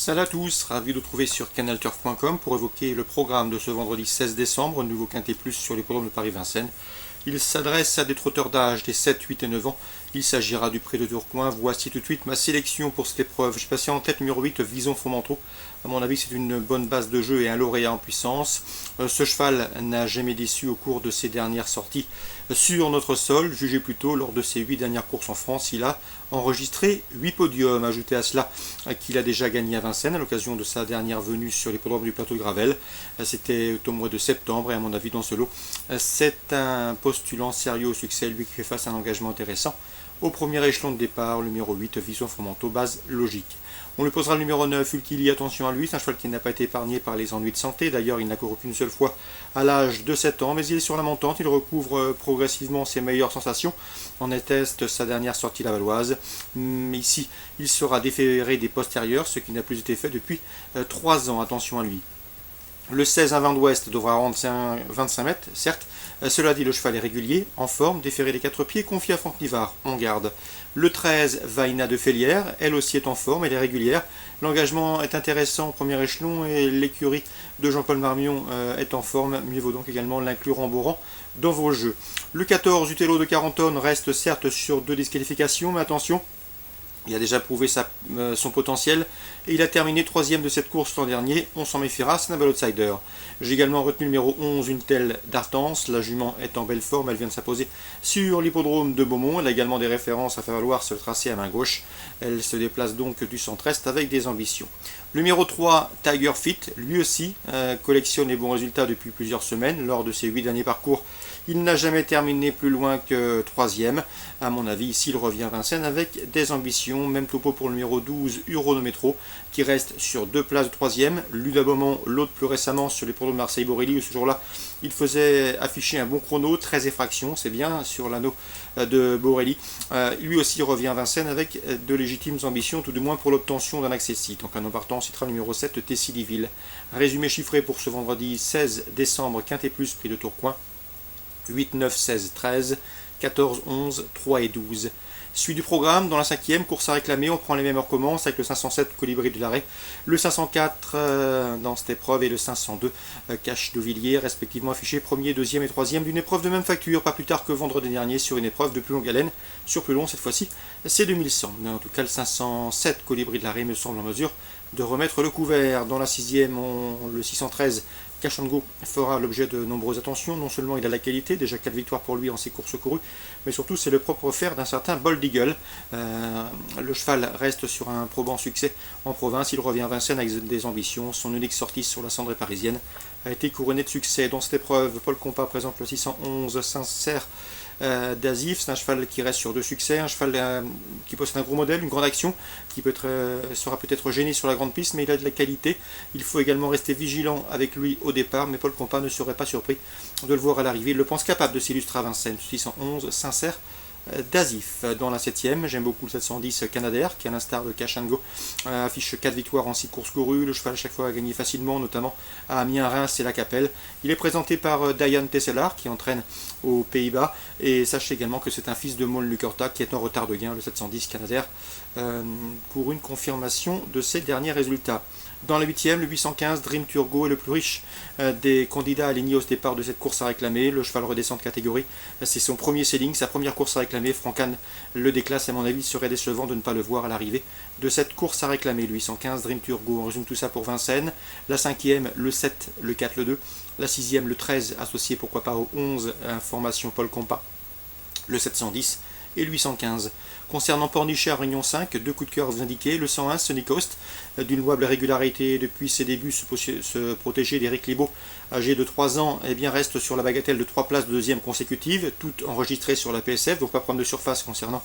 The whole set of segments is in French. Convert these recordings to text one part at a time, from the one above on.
Salut à tous, ravi de vous trouver sur canalturf.com pour évoquer le programme de ce vendredi 16 décembre, nouveau quintet plus sur l'hippodrome de Paris-Vincennes. Il s'adresse à des trotteurs d'âge des 7, 8 et 9 ans. Il s'agira du prix de Tourcoing. Voici tout de suite ma sélection pour cette épreuve. J'ai passé en tête numéro 8, Vison Fromentreau. À mon avis, c'est une bonne base de jeu et un lauréat en puissance. Ce cheval n'a jamais déçu au cours de ses dernières sorties sur notre sol. Jugé plutôt lors de ses 8 dernières courses en France, il a enregistré 8 podiums. Ajoutez à cela qu'il a déjà gagné à Vincennes à l'occasion de sa dernière venue sur l'hippodrome du plateau de Gravel. C'était au mois de septembre et à mon avis dans ce lot, c'est un postulant sérieux au succès, lui qui fait face à un engagement intéressant. Au premier échelon de départ, le numéro 8, Vison Fromentreau, base logique. On lui posera le numéro 9, Ulkili, attention à lui, c'est un cheval qui n'a pas été épargné par les ennuis de santé, d'ailleurs il n'a couru qu'une seule fois à l'âge de 7 ans, mais il est sur la montante, il recouvre progressivement ses meilleures sensations, en atteste sa dernière sortie lavalloise. Ici, il sera déféré des postérieurs, ce qui n'a plus été fait depuis 3 ans, attention à lui. Le 16 à 20 d'ouest devra rendre 25 mètres, certes. Cela dit, le cheval est régulier, en forme, déféré des 4 pieds, confié à Franck Nivard, en garde. Le 13, Vaina de Félière, elle aussi est en forme, elle est régulière. L'engagement est intéressant au premier échelon et l'écurie de Jean-Paul Marmion est en forme. Mieux vaut donc également l'inclure en beau rang dans vos jeux. Le 14, Utello de 40 tonnes, reste certes sur 2 disqualifications, mais attention, il a déjà prouvé son potentiel et il a terminé 3ème de cette course l'an dernier. On s'en méfiera, c'est un bel outsider. J'ai également retenu le numéro 11, une telle d'Artance. La jument est en belle forme, elle vient de s'imposer sur l'hippodrome de Beaumont. Elle a également des références à faire valoir sur le tracé à main gauche. Elle se déplace donc du centre-est avec des ambitions. Le numéro 3, Tiger Fit, lui aussi collectionne les bons résultats depuis plusieurs semaines. Lors de ses 8 derniers parcours, il n'a jamais terminé plus loin que 3ème. À mon avis, ici, il revient à Vincennes avec des ambitions. Même topo pour le numéro 12, Euronometro, qui reste sur 2 places de 3ème. Luda Beaumont, l'autre plus récemment sur les pronos de Marseille-Borelli, où ce jour-là, il faisait afficher un bon chrono, 13 effractions, c'est bien, sur l'anneau de Borelli. Lui aussi revient à Vincennes avec de légitimes ambitions, tout du moins pour l'obtention d'un accessit. Donc un nom partant, on citera le numéro 7, Tessidiville. Résumé chiffré pour ce vendredi 16 décembre, quintet plus, prix de Tourcoing. 8, 9, 16, 13, 14, 11, 3 et 12. Suite du programme, dans la 5e, course à réclamer, on prend les mêmes heures commence avec le 507 Colibri de l'Arrêt, le 504 dans cette épreuve et le 502 Cache d'Auvilliers, respectivement affichés 1er, 2e et 3e d'une épreuve de même facture, pas plus tard que vendredi dernier sur une épreuve de plus longue haleine, sur plus long cette fois-ci, c'est 2100. Mais en tout cas, le 507 Colibri de l'Arrêt me semble en mesure de remettre le couvert. Dans la 6e, le 613 Cachango fera l'objet de nombreuses attentions. Non seulement il a la qualité, déjà 4 victoires pour lui en ses courses courues, mais surtout c'est le propre faire d'un certain Bold Eagle. Le cheval reste sur un probant succès en province. Il revient à Vincennes avec des ambitions. Son unique sortie sur la cendrée parisienne a été couronnée de succès. Dans cette épreuve, Paul Compas présente le 611 Sincère d'Azif. C'est un cheval qui reste sur 2 succès, un cheval qui possède un gros modèle, une grande action, qui sera peut-être gêné sur la grande piste, mais il a de la qualité. Il faut également rester vigilant avec lui au départ, mais Paul Compas ne serait pas surpris de le voir à l'arrivée. Il le pense capable de s'illustrer à Vincennes. 611 Sincère d'Azif. Dans la 7e, j'aime beaucoup le 710 Canadair, qui à l'instar de Cachango affiche 4 victoires en 6 courses courues. Le cheval à chaque fois a gagné facilement, notamment à Amiens, Reims et La Capelle. Il est présenté par Diane Tesselar, qui entraîne aux Pays-Bas, et sachez également que c'est un fils de Maul Lucerta qui est en retard de gain, le 710 Canadair, pour une confirmation de ses derniers résultats. Dans la 8e, le 815 Dream Turgo est le plus riche des candidats alignés au départ de cette course à réclamer. Le cheval redescend de catégorie. C'est son premier selling, sa première course à réclamer. Francan le déclasse. À mon avis, il serait décevant de ne pas le voir à l'arrivée de cette course à réclamer. Le 815 Dream Turgo. On résume tout ça pour Vincennes. La 5e, le 7, le 4, le 2. La 6e, le 13, associé pourquoi pas au 11, information Paul Compas. Le 710 et le 815. Concernant Pornichet à Réunion 5, 2 coups de cœur à vous indiquer. Le 101 Sunny Coast, d'une louable régularité depuis ses débuts, se protéger d'Éric Libaud, âgé de 3 ans, eh bien reste sur la bagatelle de 3 places de 2e consécutive, tout enregistré sur la PSF, donc pas problème de surface concernant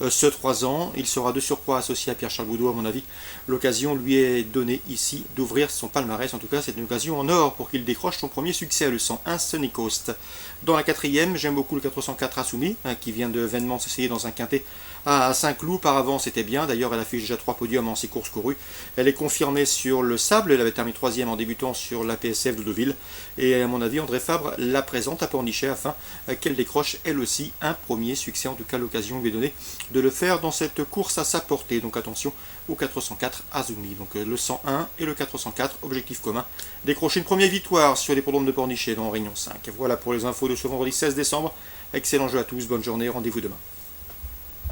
ce 3 ans. Il sera de surcroît associé à Pierre-Charles Boudot, à mon avis. L'occasion lui est donnée ici d'ouvrir son palmarès, en tout cas c'est une occasion en or pour qu'il décroche son premier succès, le 101 Sunny Coast. Dans la 4e, j'aime beaucoup le 404 Assoumi, qui vient de vainement s'essayer dans un quintet À Saint-Cloud, par avant, c'était bien. D'ailleurs, elle affiche déjà 3 podiums en 6 courses courues. Elle est confirmée sur le sable. Elle avait terminé 3e en débutant sur la PSF de Deauville. Et à mon avis, André Fabre la présente à Pornichet afin qu'elle décroche elle aussi un premier succès. En tout cas, l'occasion lui est donnée de le faire dans cette course à sa portée. Donc attention au 404 Azumi. Donc le 101 et le 404, objectif commun. Décrocher une première victoire sur l'hippodrome de Pornichet dans Réunion 5. Voilà pour les infos de ce vendredi 16 décembre. Excellent jeu à tous, bonne journée, rendez-vous demain.